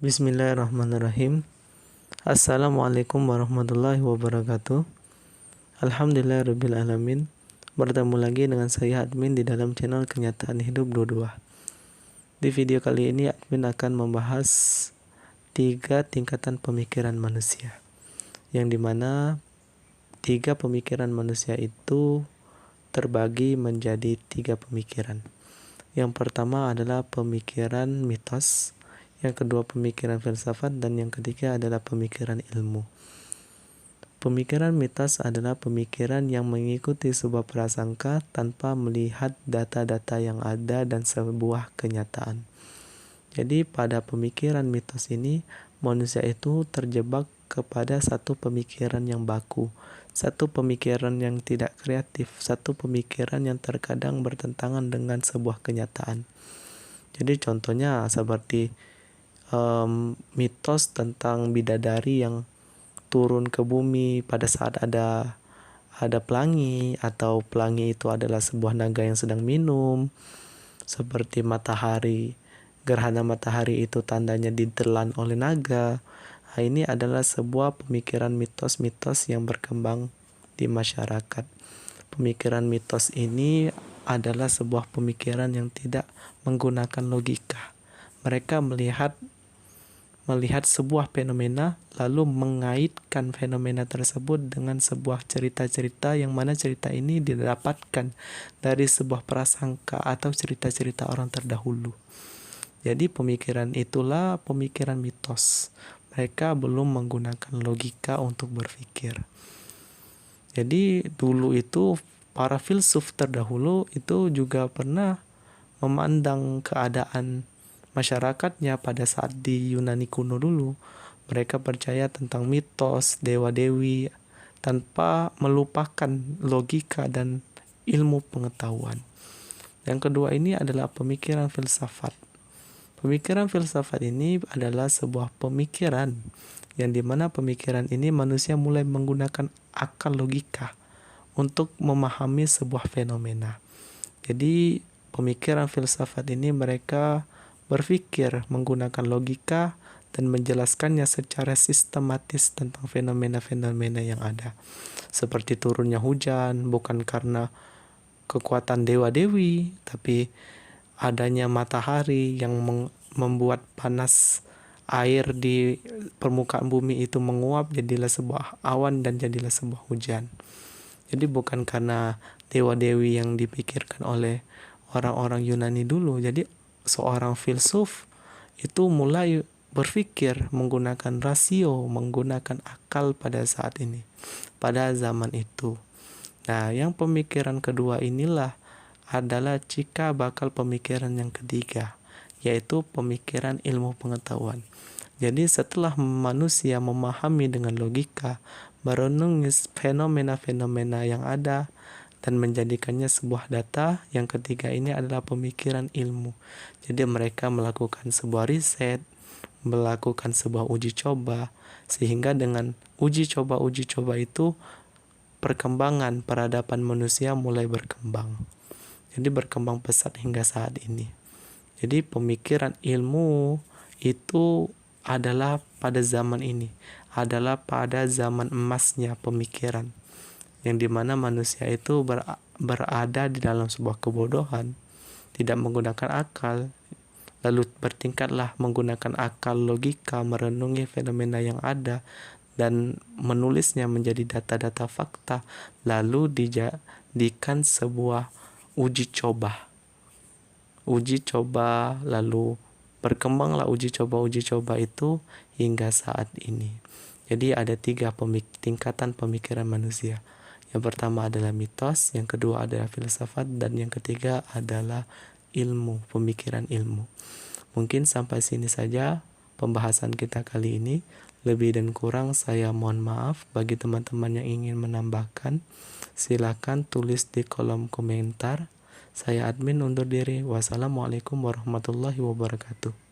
Bismillahirrahmanirrahim. Assalamualaikum warahmatullahi wabarakatuh. Alhamdulillahirrabbilalamin. Bertemu lagi dengan saya admin di dalam channel Kenyataan Hidup 22. Di video kali ini admin akan membahas 3 tingkatan pemikiran manusia, yang dimana 3 pemikiran manusia itu terbagi menjadi 3 pemikiran. Yang pertama adalah pemikiran mitos, yang kedua pemikiran filsafat, dan yang ketiga adalah pemikiran ilmu. Pemikiran mitos adalah pemikiran yang mengikuti sebuah prasangka tanpa melihat data-data yang ada dan sebuah kenyataan. Jadi pada pemikiran mitos ini, manusia itu terjebak kepada satu pemikiran yang baku, satu pemikiran yang tidak kreatif, satu pemikiran yang terkadang bertentangan dengan sebuah kenyataan. Jadi contohnya seperti mitos tentang bidadari yang turun ke bumi pada saat ada pelangi, atau pelangi itu adalah sebuah naga yang sedang minum. Seperti matahari, gerhana matahari itu tandanya ditelan oleh naga. Nah, ini adalah sebuah pemikiran mitos-mitos yang berkembang di masyarakat. Pemikiran mitos ini adalah sebuah pemikiran yang tidak menggunakan logika. Mereka melihat sebuah fenomena, lalu mengaitkan fenomena tersebut dengan sebuah cerita-cerita, yang mana cerita ini didapatkan dari sebuah prasangka atau cerita-cerita orang terdahulu. Jadi pemikiran itulah pemikiran mitos. Mereka belum menggunakan logika untuk berpikir. Jadi dulu itu para filsuf terdahulu itu juga pernah memandang keadaan masyarakatnya pada saat di Yunani kuno dulu. Mereka percaya tentang mitos, dewa-dewi, tanpa melupakan logika dan ilmu pengetahuan. Yang kedua ini adalah pemikiran filsafat. Pemikiran filsafat ini adalah sebuah pemikiran yang dimana pemikiran ini manusia mulai menggunakan akal logika untuk memahami sebuah fenomena. Jadi pemikiran filsafat ini mereka berpikir menggunakan logika dan menjelaskannya secara sistematis tentang fenomena-fenomena yang ada. Seperti turunnya hujan bukan karena kekuatan dewa-dewi, tapi adanya matahari yang membuat panas air di permukaan bumi itu menguap, jadilah sebuah awan dan jadilah sebuah hujan. Jadi bukan karena dewa-dewi yang dipikirkan oleh orang-orang Yunani dulu. Jadi seorang filsuf itu mulai berpikir menggunakan rasio, menggunakan akal pada saat ini, pada zaman itu. Nah, yang pemikiran kedua inilah adalah cikal bakal pemikiran yang ketiga, yaitu pemikiran ilmu pengetahuan. Jadi setelah manusia memahami dengan logika, merenungi fenomena-fenomena yang ada, dan menjadikannya sebuah data, yang ketiga ini adalah pemikiran ilmu. Jadi mereka melakukan sebuah riset, melakukan sebuah uji coba, sehingga dengan uji coba itu perkembangan peradaban manusia mulai berkembang. Jadi berkembang pesat hingga saat ini. Jadi pemikiran ilmu itu adalah pada zaman ini, adalah pada zaman emasnya pemikiran, yang dimana manusia itu berada di dalam sebuah kebodohan, tidak menggunakan akal, lalu bertingkatlah menggunakan akal logika, merenungi fenomena yang ada, dan menulisnya menjadi data-data fakta, lalu dijadikan sebuah uji coba, lalu berkembanglah uji coba itu hingga saat ini. Jadi ada 3 tingkatan pemikiran manusia. Yang pertama adalah mitos, yang kedua adalah filsafat, dan yang ketiga adalah ilmu, pemikiran ilmu. Mungkin sampai sini saja pembahasan kita kali ini. Lebih dan kurang saya mohon maaf. Bagi teman-teman yang ingin menambahkan, silakan tulis di kolom komentar. Saya admin undur diri. Wassalamualaikum warahmatullahi wabarakatuh.